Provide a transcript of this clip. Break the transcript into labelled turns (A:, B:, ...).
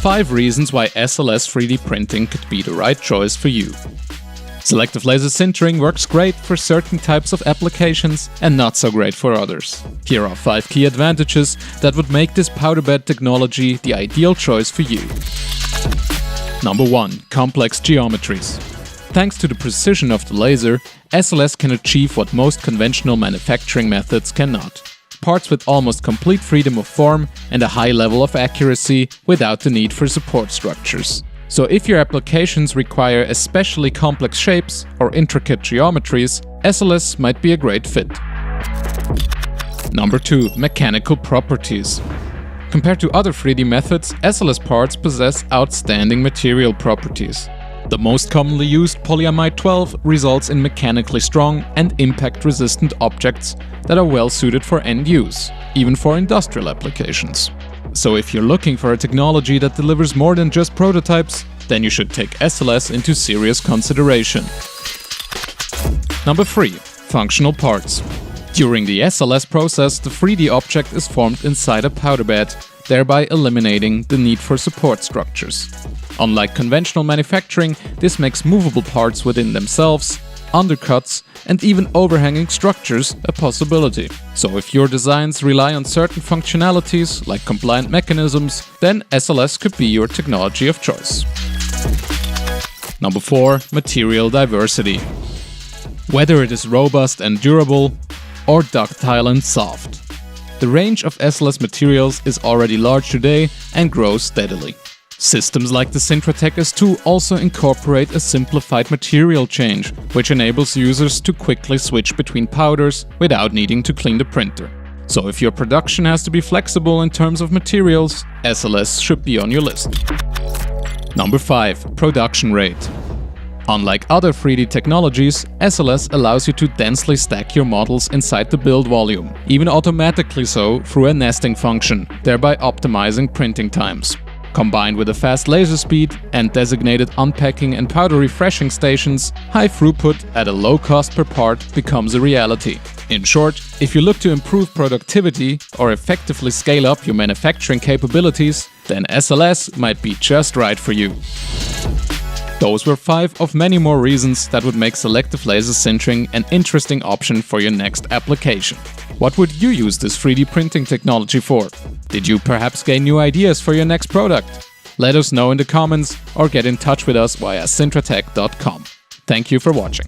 A: 5 reasons why SLS 3D printing could be the right choice for you. Selective laser sintering works great for certain types of applications and not so great for others. Here are 5 key advantages that would make this powder bed technology the ideal choice for you. Number 1. Complex geometries. Thanks to the precision of the laser, SLS can achieve what most conventional manufacturing methods cannot. Parts with almost complete freedom of form and a high level of accuracy without the need for support structures. So if your applications require especially complex shapes or intricate geometries, SLS might be a great fit. Number 2. Mechanical properties. Compared to other 3D methods, SLS parts possess outstanding material properties. The most commonly used polyamide 12 results in mechanically strong and impact-resistant objects that are well suited for end use, even for industrial applications. So if you're looking for a technology that delivers more than just prototypes, then you should take SLS into serious consideration. Number 3. Functional parts. During the SLS process, the 3D object is formed inside a powder bed, thereby eliminating the need for support structures. Unlike conventional manufacturing, this makes movable parts within themselves, undercuts, and even overhanging structures a possibility. So if your designs rely on certain functionalities, like compliant mechanisms, then SLS could be your technology of choice. Number 4. Material diversity. Whether it is robust and durable, or ductile and soft, the range of SLS materials is already large today and grows steadily. Systems like the Sintratec S2 also incorporate a simplified material change, which enables users to quickly switch between powders without needing to clean the printer. So if your production has to be flexible in terms of materials, SLS should be on your list. Number 5. Production rate. Unlike other 3D technologies, SLS allows you to densely stack your models inside the build volume, even automatically so through a nesting function, thereby optimizing printing times. Combined with a fast laser speed and designated unpacking and powder refreshing stations, high throughput at a low cost per part becomes a reality. In short, if you look to improve productivity or effectively scale up your manufacturing capabilities, then SLS might be just right for you. Those were 5 of many more reasons that would make selective laser sintering an interesting option for your next application. What would you use this 3D printing technology for? Did you perhaps gain new ideas for your next product? Let us know in the comments or get in touch with us via sintratec.com. Thank you for watching.